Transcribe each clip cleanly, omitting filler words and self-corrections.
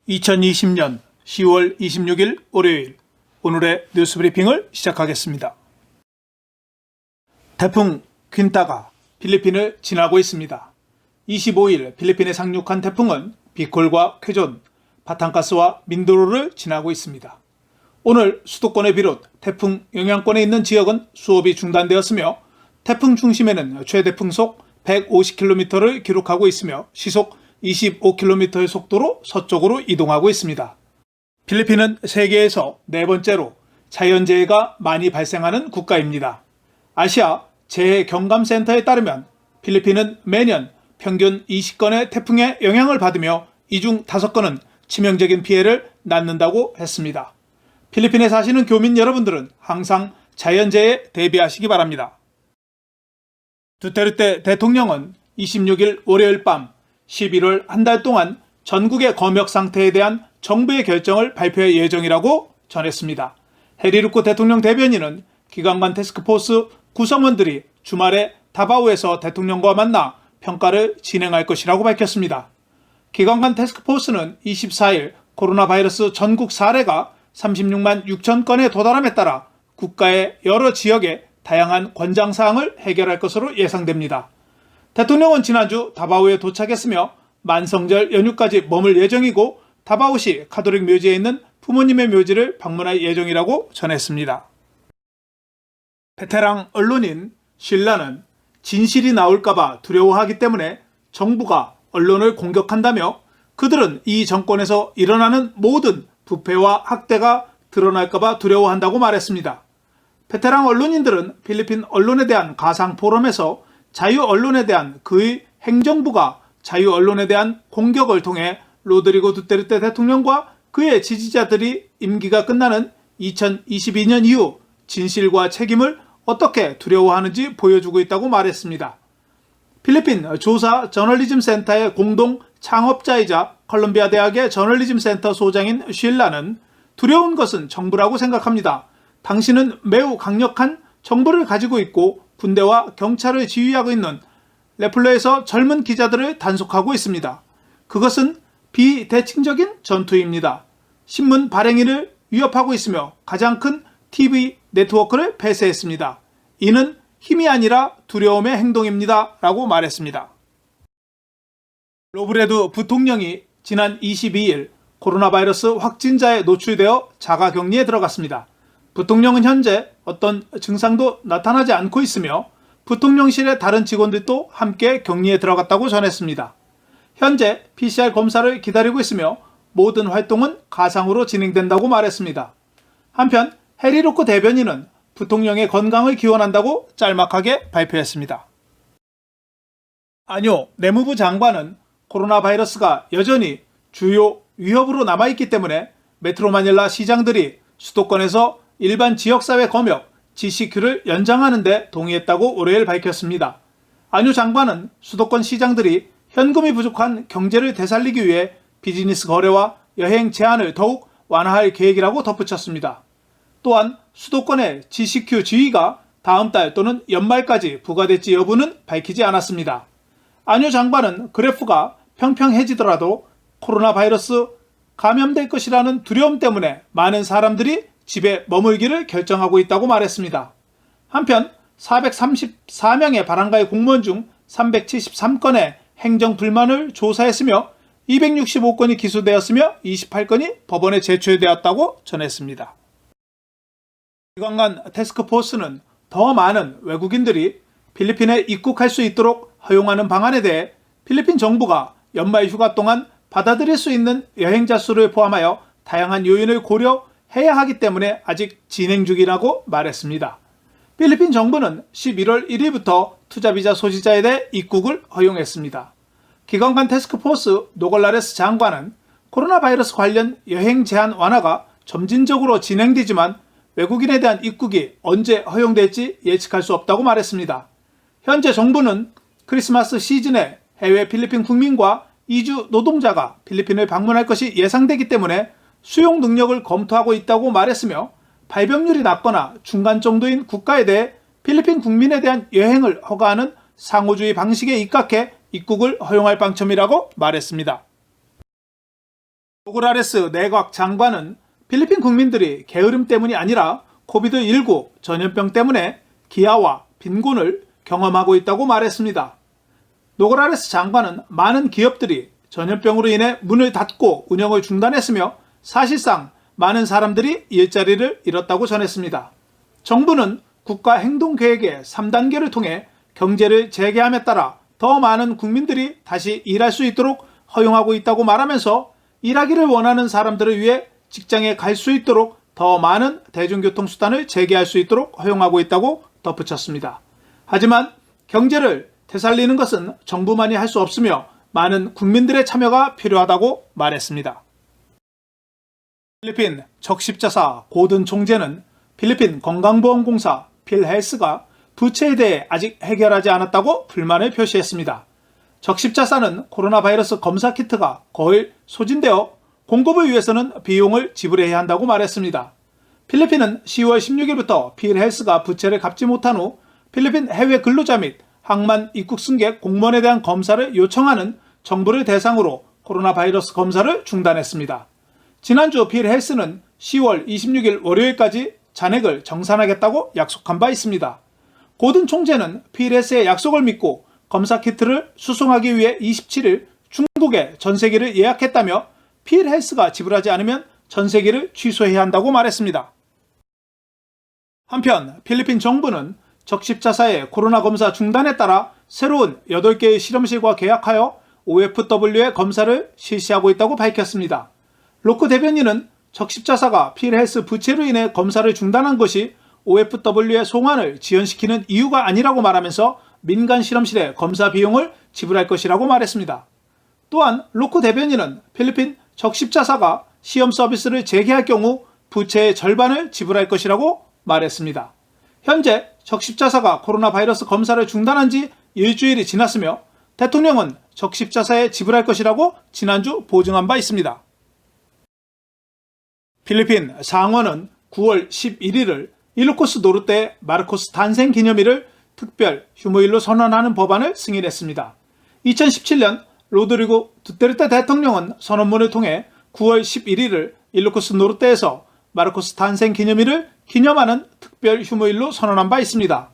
2020년 10월 26일 월요일 오늘의 뉴스 브리핑을 시작하겠습니다. 태풍 퀸타가 필리핀을 지나고 있습니다. 25일 필리핀에 상륙한 태풍은 비콜과 쾌존, 바탕가스와 민도로를 지나고 있습니다. 오늘 수도권을 비롯 태풍 영향권에 있는 지역은 수업이 중단되었으며 태풍 중심에는 최대 풍속 150km를 기록하고 있으며 시속 25km의 속도로 서쪽으로 이동하고 있습니다. 필리핀은 세계에서 네 번째로 자연재해가 많이 발생하는 국가입니다. 아시아 재해경감센터에 따르면 필리핀은 매년 평균 20건의 태풍의 영향을 받으며 이 중 5건은 치명적인 피해를 낳는다고 했습니다. 필리핀에 사시는 교민 여러분들은 항상 자연재해에 대비하시기 바랍니다. 두테르테 대통령은 26일 월요일 밤 11월 한 달 동안 전국의 검역 상태에 대한 정부의 결정을 발표할 예정이라고 전했습니다. 헤리루코 대통령 대변인은 기관관 태스크포스 구성원들이 주말에 다바오에서 대통령과 만나 평가를 진행할 것이라고 밝혔습니다. 기관관 태스크포스는 24일 코로나 바이러스 전국 사례가 36만 6천 건에 도달함에 따라 국가의 여러 지역의 다양한 권장사항을 해결할 것으로 예상됩니다. 대통령은 지난주 다바오에 도착했으며 만성절 연휴까지 머물 예정이고 다바오시 카톨릭 묘지에 있는 부모님의 묘지를 방문할 예정이라고 전했습니다. 베테랑 언론인 실라는 진실이 나올까봐 두려워하기 때문에 정부가 언론을 공격한다며 그들은 이 정권에서 일어나는 모든 부패와 학대가 드러날까봐 두려워한다고 말했습니다. 베테랑 언론인들은 필리핀 언론에 대한 가상 포럼에서 자유 언론에 대한 그의 행정부가 자유 언론에 대한 공격을 통해 로드리고 두테르테 대통령과 그의 지지자들이 임기가 끝나는 2022년 이후 진실과 책임을 어떻게 두려워하는지 보여주고 있다고 말했습니다. 필리핀 조사 저널리즘 센터의 공동 창업자이자 컬럼비아 대학의 저널리즘 센터 소장인 쉴라는 두려운 것은 정부라고 생각합니다. 당신은 매우 강력한 정부를 가지고 있고 군대와 경찰을 지휘하고 있는 레플러에서 젊은 기자들을 단속하고 있습니다. 그것은 비대칭적인 전투입니다. 신문 발행인을 위협하고 있으며 가장 큰 TV 네트워크를 폐쇄했습니다. 이는 힘이 아니라 두려움의 행동입니다. 라고 말했습니다. 로브레두 부통령이 지난 22일 코로나 바이러스 확진자에 노출되어 자가격리에 들어갔습니다. 부통령은 현재 어떤 증상도 나타나지 않고 있으며 부통령실의 다른 직원들도 함께 격리에 들어갔다고 전했습니다. 현재 PCR 검사를 기다리고 있으며 모든 활동은 가상으로 진행된다고 말했습니다. 한편 헤리루코 대변인은 부통령의 건강을 기원한다고 짤막하게 발표했습니다. 안요 내무부 장관은 코로나 바이러스가 여전히 주요 위협으로 남아있기 때문에 메트로 마닐라 시장들이 수도권에서 일반 지역사회 검역 GCQ를 연장하는 데 동의했다고 월요일 밝혔습니다. 안유 장관은 수도권 시장들이 현금이 부족한 경제를 되살리기 위해 비즈니스 거래와 여행 제한을 더욱 완화할 계획이라고 덧붙였습니다. 또한 수도권의 GCQ 지위가 다음 달 또는 연말까지 부과될지 여부는 밝히지 않았습니다. 안유 장관은 그래프가 평평해지더라도 코로나 바이러스 감염될 것이라는 두려움 때문에 많은 사람들이 집에 머물기를 결정하고 있다고 말했습니다. 한편 434명의 바람가의 공무원 중 373건의 행정 불만을 조사했으며 265건이 기소되었으며 28건이 법원에 제출되었다고 전했습니다. 기관관 태스크포스는 더 많은 외국인들이 필리핀에 입국할 수 있도록 허용하는 방안에 대해 필리핀 정부가 연말 휴가 동안 받아들일 수 있는 여행자 수를 포함하여 다양한 요인을 고려해야 하기 때문에 아직 진행 중이라고 말했습니다. 필리핀 정부는 11월 1일부터 투자비자 소지자에 대해 입국을 허용했습니다. 기관관 태스크포스 노글라레스 장관은 코로나 바이러스 관련 여행 제한 완화가 점진적으로 진행되지만 외국인에 대한 입국이 언제 허용될지 예측할 수 없다고 말했습니다. 현재 정부는 크리스마스 시즌에 해외 필리핀 국민과 이주 노동자가 필리핀을 방문할 것이 예상되기 때문에 수용 능력을 검토하고 있다고 말했으며 발병률이 낮거나 중간 정도인 국가에 대해 필리핀 국민에 대한 여행을 허가하는 상호주의 방식에 입각해 입국을 허용할 방침이라고 말했습니다. 노그라레스 내각 장관은 필리핀 국민들이 게으름 때문이 아니라 코비드19 전염병 때문에 기아와 빈곤을 경험하고 있다고 말했습니다. 노그라레스 장관은 많은 기업들이 전염병으로 인해 문을 닫고 운영을 중단했으며 사실상 많은 사람들이 일자리를 잃었다고 전했습니다. 정부는 국가 행동계획의 3단계를 통해 경제를 재개함에 따라 더 많은 국민들이 다시 일할 수 있도록 허용하고 있다고 말하면서 일하기를 원하는 사람들을 위해 직장에 갈 수 있도록 더 많은 대중교통수단을 재개할 수 있도록 허용하고 있다고 덧붙였습니다. 하지만 경제를 되살리는 것은 정부만이 할 수 없으며 많은 국민들의 참여가 필요하다고 말했습니다. 필리핀 적십자사 고든 총재는 필리핀 건강보험공사 필헬스가 부채에 대해 아직 해결하지 않았다고 불만을 표시했습니다. 적십자사는 코로나 바이러스 검사 키트가 거의 소진되어 공급을 위해서는 비용을 지불해야 한다고 말했습니다. 필리핀은 10월 16일부터 필헬스가 부채를 갚지 못한 후 필리핀 해외 근로자 및 항만 입국 승객 공무원에 대한 검사를 요청하는 정부를 대상으로 코로나 바이러스 검사를 중단했습니다. 지난주 필헬스는 10월 26일 월요일까지 잔액을 정산하겠다고 약속한 바 있습니다. 고든 총재는 필헬스의 약속을 믿고 검사 키트를 수송하기 위해 27일 중국에 전세기를 예약했다며 필헬스가 지불하지 않으면 전세기를 취소해야 한다고 말했습니다. 한편 필리핀 정부는 적십자사의 코로나 검사 중단에 따라 새로운 8개의 실험실과 계약하여 OFW의 검사를 실시하고 있다고 밝혔습니다. 로크 대변인은 적십자사가 필헬스 부채로 인해 검사를 중단한 것이 OFW의 송환을 지연시키는 이유가 아니라고 말하면서 민간 실험실의 검사 비용을 지불할 것이라고 말했습니다. 또한 로크 대변인은 필리핀 적십자사가 시험 서비스를 재개할 경우 부채의 절반을 지불할 것이라고 말했습니다. 현재 적십자사가 코로나 바이러스 검사를 중단한 지 일주일이 지났으며 대통령은 적십자사에 지불할 것이라고 지난주 보증한 바 있습니다. 필리핀 상원은 9월 11일을 일루코스 노르테 마르코스 탄생 기념일을 특별 휴무일로 선언하는 법안을 승인했습니다. 2017년 로드리고 두테르테 대통령은 선언문을 통해 9월 11일을 일루코스 노르테에서 마르코스 탄생 기념일을 기념하는 특별 휴무일로 선언한 바 있습니다.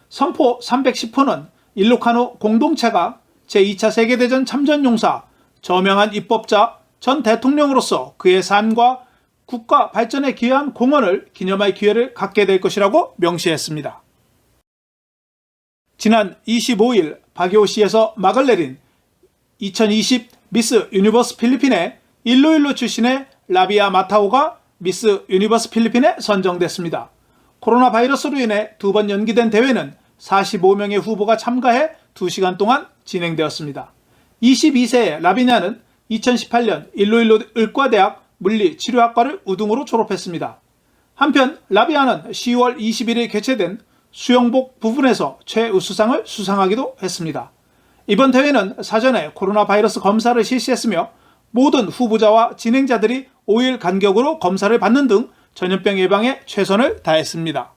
선포 310호는 일루카노 공동체가 제2차 세계대전 참전용사, 저명한 입법자, 전 대통령으로서 그의 삶과 국가 발전에 기여한 공헌을 기념할 기회를 갖게 될 것이라고 명시했습니다. 지난 25일 바기오시에서 막을 내린 2020 미스 유니버스 필리핀의 일로일로 출신의 라비아 마타오가 미스 유니버스 필리핀에 선정됐습니다. 코로나 바이러스로 인해 2번 연기된 대회는 45명의 후보가 참가해 2시간 동안 진행되었습니다. 22세의 라비냐는 2018년 일로일로 의과대학 물리치료학과를 우등으로 졸업했습니다. 한편 라비아는 10월 21일 개최된 수영복 부분에서 최우수상을 수상하기도 했습니다. 이번 대회는 사전에 코로나 바이러스 검사를 실시했으며 모든 후보자와 진행자들이 5일 간격으로 검사를 받는 등 전염병 예방에 최선을 다했습니다.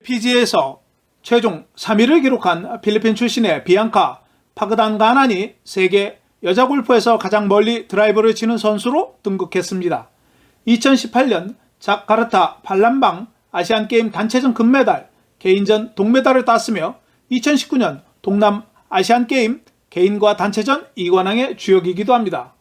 PGA에서 최종 3위를 기록한 필리핀 출신의 비앙카 파그단가난이 세계 여자 골프에서 가장 멀리 드라이버를 치는 선수로 등극했습니다. 2018년 자카르타 팔람방 아시안게임 단체전 금메달, 개인전 동메달을 땄으며 2019년 동남 아시안게임 개인과 단체전 2관왕의 주역이기도 합니다.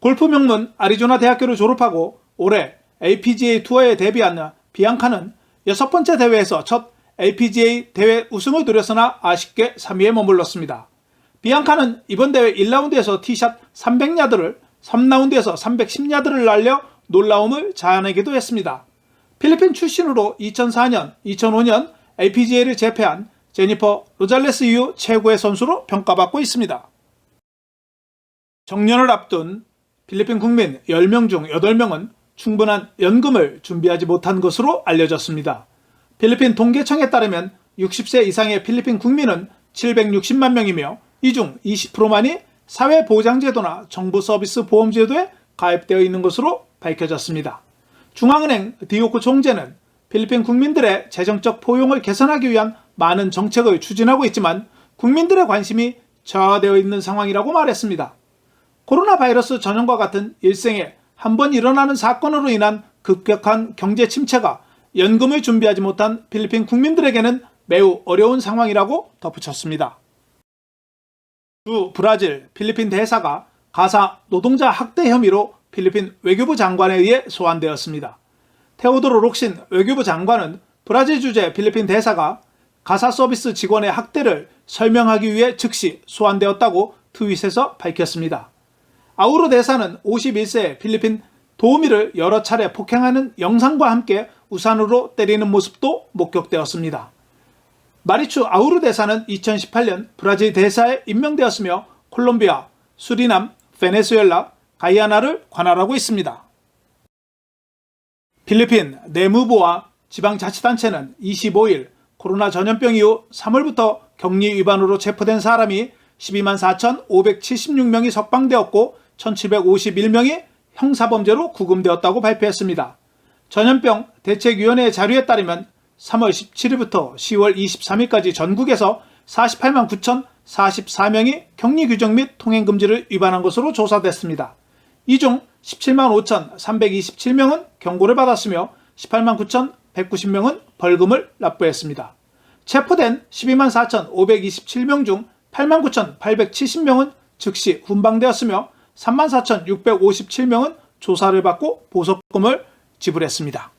골프 명문 아리조나 대학교를 졸업하고 올해 LPGA 투어에 데뷔한 비앙카는 6번째 대회에서 첫 LPGA 대회 우승을 노렸으나 아쉽게 3위에 머물렀습니다. 비앙카는 이번 대회 1라운드에서 티샷 300야드를 3라운드에서 310야드를 날려 놀라움을 자아내기도 했습니다. 필리핀 출신으로 2004년, 2005년 LPGA를 제패한 제니퍼 로잘레스 이후 최고의 선수로 평가받고 있습니다. 정년을 앞둔 필리핀 국민 10명 중 8명은 충분한 연금을 준비하지 못한 것으로 알려졌습니다. 필리핀 통계청에 따르면 60세 이상의 필리핀 국민은 760만 명이며 이 중 20%만이 사회보장제도나 정부 서비스 보험제도에 가입되어 있는 것으로 밝혀졌습니다. 중앙은행 디오코 총재는 필리핀 국민들의 재정적 포용을 개선하기 위한 많은 정책을 추진하고 있지만 국민들의 관심이 저하되어 있는 상황이라고 말했습니다. 코로나 바이러스 전염과 같은 일생에 한 번 일어나는 사건으로 인한 급격한 경제 침체가 연금을 준비하지 못한 필리핀 국민들에게는 매우 어려운 상황이라고 덧붙였습니다. 주 브라질 필리핀 대사가 가사 노동자 학대 혐의로 필리핀 외교부 장관에 의해 소환되었습니다. 테오도로 록신 외교부 장관은 브라질 주재 필리핀 대사가 가사 서비스 직원의 학대를 설명하기 위해 즉시 소환되었다고 트윗에서 밝혔습니다. 아우로 대사는 51세 필리핀 도우미를 여러 차례 폭행하는 영상과 함께 우산으로 때리는 모습도 목격되었습니다. 마리추 아우르 대사는 2018년 브라질 대사에 임명되었으며 콜롬비아, 수리남, 베네수엘라, 가이아나를 관할하고 있습니다. 필리핀 내무부와 지방자치단체는 25일 코로나 전염병 이후 3월부터 격리 위반으로 체포된 사람이 12만 4,576명이 석방되었고 1,751명이 형사범죄로 구금되었다고 발표했습니다. 전염병 대책위원회의 자료에 따르면 3월 17일부터 10월 23일까지 전국에서 48만 9,044명이 격리 규정 및 통행 금지를 위반한 것으로 조사됐습니다. 이 중 17만 5,327명은 경고를 받았으며 18만 9,190명은 벌금을 납부했습니다. 체포된 12만 4,527명 중 8만 9,870명은 즉시 훈방되었으며 3만 4,657명은 조사를 받고 보석금을 지불했습니다.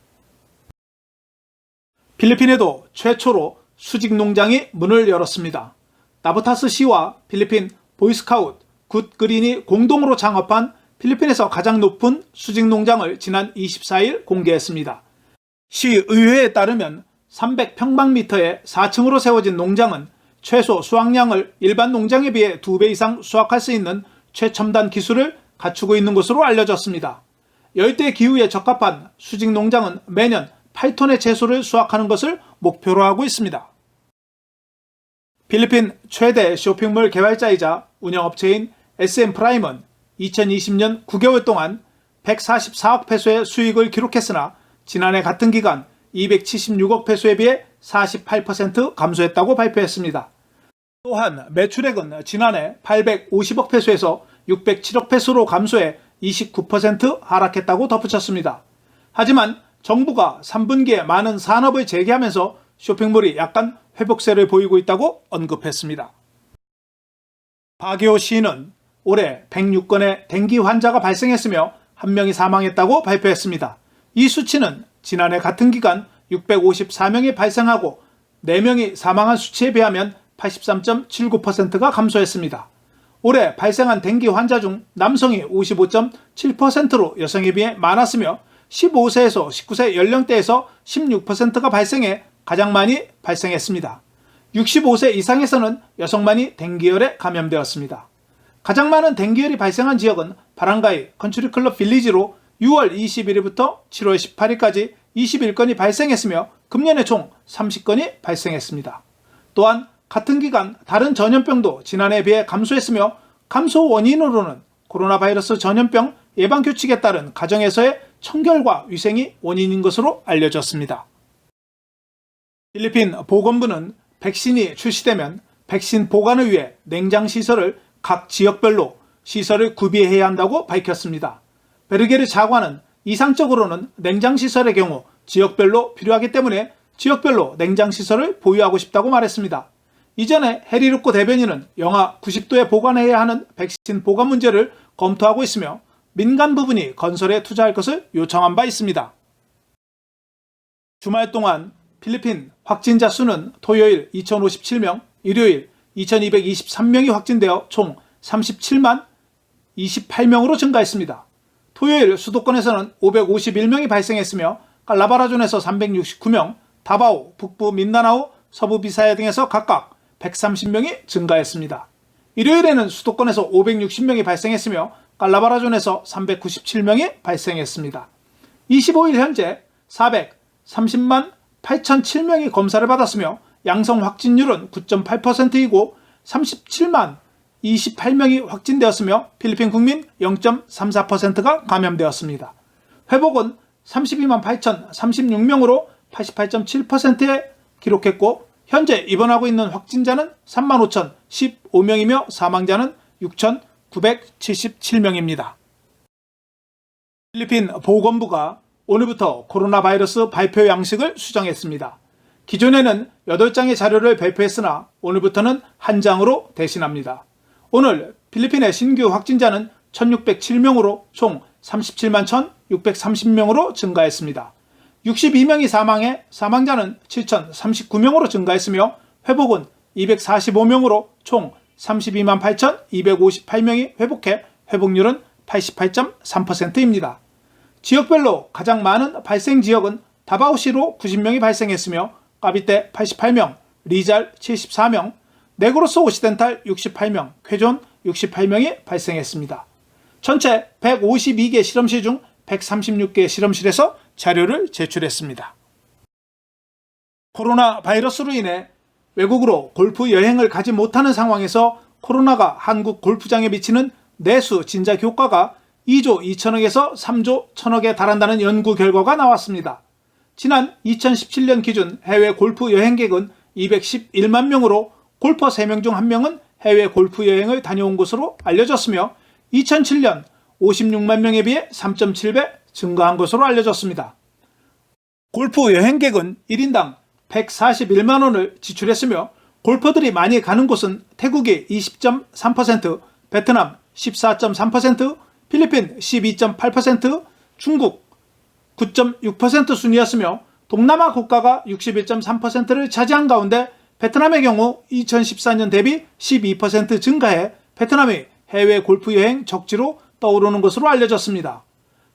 필리핀에도 최초로 수직 농장이 문을 열었습니다. 나보타스 시와 필리핀 보이스카우트 굿그린이 공동으로 창업한 필리핀에서 가장 높은 수직 농장을 지난 24일 공개했습니다. 시의회에 따르면 300평방미터의 4층으로 세워진 농장은 최소 수확량을 일반 농장에 비해 2배 이상 수확할 수 있는 최첨단 기술을 갖추고 있는 것으로 알려졌습니다. 열대 기후에 적합한 수직 농장은 매년 8톤의 채소를 수확하는 것을 목표로 하고 있습니다. 필리핀 최대 쇼핑몰 개발자이자 운영업체인 SM프라임은 2020년 9개월 동안 144억 페소의 수익을 기록했으나 지난해 같은 기간 276억 페소에 비해 48% 감소했다고 발표했습니다. 또한 매출액은 지난해 850억 페소에서 607억 페소로 감소해 29% 하락했다고 덧붙였습니다. 하지만 정부가 3분기에 많은 산업을 재개하면서 쇼핑몰이 약간 회복세를 보이고 있다고 언급했습니다. 바게오 시는 올해 106건의 댕기 환자가 발생했으며 1명이 사망했다고 발표했습니다. 이 수치는 지난해 같은 기간 654명이 발생하고 4명이 사망한 수치에 비하면 83.79%가 감소했습니다. 올해 발생한 댕기 환자 중 남성이 55.7%로 여성에 비해 많았으며 15세에서 19세 연령대에서 16%가 발생해 가장 많이 발생했습니다. 65세 이상에서는 여성만이 댕기열에 감염되었습니다. 가장 많은 댕기열이 발생한 지역은 바랑가이 컨트리클럽 빌리지로 6월 21일부터 7월 18일까지 21건이 발생했으며 금년에 총 30건이 발생했습니다. 또한 같은 기간 다른 전염병도 지난해에 비해 감소했으며 감소 원인으로는 코로나 바이러스 전염병 예방규칙에 따른 가정에서의 청결과 위생이 원인인 것으로 알려졌습니다. 필리핀 보건부는 백신이 출시되면 백신 보관을 위해 냉장시설을 각 지역별로 시설을 구비해야 한다고 밝혔습니다. 베르게르 차관은 이상적으로는 냉장시설의 경우 지역별로 필요하기 때문에 지역별로 냉장시설을 보유하고 싶다고 말했습니다. 이전에 해리루코 대변인은 영하 90도에 보관해야 하는 백신 보관 문제를 검토하고 있으며 민간 부분이 건설에 투자할 것을 요청한 바 있습니다. 주말 동안 필리핀 확진자 수는 토요일 2057명, 일요일 2223명이 확진되어 총 37만 28명으로 증가했습니다. 토요일 수도권에서는 551명이 발생했으며 칼라바라존에서 369명, 다바오, 북부 민다나오, 서부 비사야 등에서 각각 130명이 증가했습니다. 일요일에는 수도권에서 560명이 발생했으며 칼라바라존에서 397명이 발생했습니다. 25일 현재 430만 8,007명이 검사를 받았으며 양성 확진율은 9.8%이고 37만 28명이 확진되었으며 필리핀 국민 0.34%가 감염되었습니다. 회복은 32만 8,036명으로 88.7%에 기록했고 현재 입원하고 있는 확진자는 35,015명이며 사망자는 977명입니다. 필리핀 보건부가 오늘부터 코로나 바이러스 발표 양식을 수정했습니다. 기존에는 8장의 자료를 발표했으나 오늘부터는 1장으로 대신합니다. 오늘 필리핀의 신규 확진자는 1607명으로 총 377만 1630명으로 증가했습니다. 62명이 사망해 사망자는 7039명으로 증가했으며 회복은 245명으로 총 32만 8258명이 회복해 회복률은 88.3%입니다. 지역별로 가장 많은 발생 지역은 다바오시로 90명이 발생했으며 까비떼 88명, 리잘 74명, 네그로스 오시덴탈 68명, 쾌존 68명이 발생했습니다. 전체 152개 실험실 중 136개 실험실에서 자료를 제출했습니다. 코로나 바이러스로 인해 외국으로 골프 여행을 가지 못하는 상황에서 코로나가 한국 골프장에 미치는 내수 진작 효과가 2조 2천억에서 3조 1천억에 달한다는 연구 결과가 나왔습니다. 지난 2017년 기준 해외 골프 여행객은 211만 명으로 골퍼 3명 중 1명은 해외 골프 여행을 다녀온 것으로 알려졌으며 2007년 56만 명에 비해 3.7배 증가한 것으로 알려졌습니다. 골프 여행객은 1인당 141만 원을 지출했으며 골퍼들이 많이 가는 곳은 태국이 20.3%, 베트남 14.3%, 필리핀 12.8%, 중국 9.6% 순이었으며 동남아 국가가 61.3%를 차지한 가운데 베트남의 경우 2014년 대비 12% 증가해 베트남이 해외 골프 여행 적지로 떠오르는 것으로 알려졌습니다.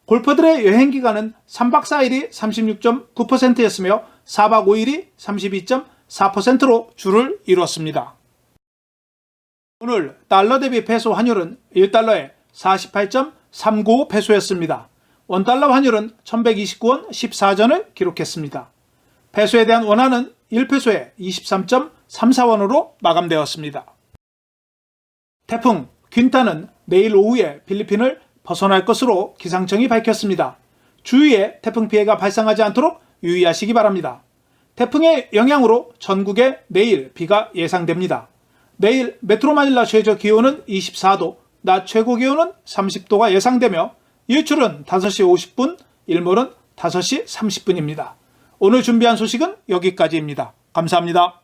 골퍼들의 여행 기간은 3박 4일이 36.9%였으며 4박 5일이 32.4%로 주를 이뤘습니다. 오늘 달러 대비 페소 환율은 1달러에 48.395 페소였습니다. 원달러 환율은 1129원 14전을 기록했습니다. 페소에 대한 원화는 1페소에 23.34원으로 마감되었습니다. 태풍 퀸타는 내일 오후에 필리핀을 벗어날 것으로 기상청이 밝혔습니다. 주위에 태풍 피해가 발생하지 않도록 유의하시기 바랍니다. 태풍의 영향으로 전국에 내일 비가 예상됩니다. 내일 메트로 마닐라 최저 기온은 24도, 낮 최고 기온은 30도가 예상되며 일출은 5시 50분, 일몰은 5시 30분입니다. 오늘 준비한 소식은 여기까지입니다. 감사합니다.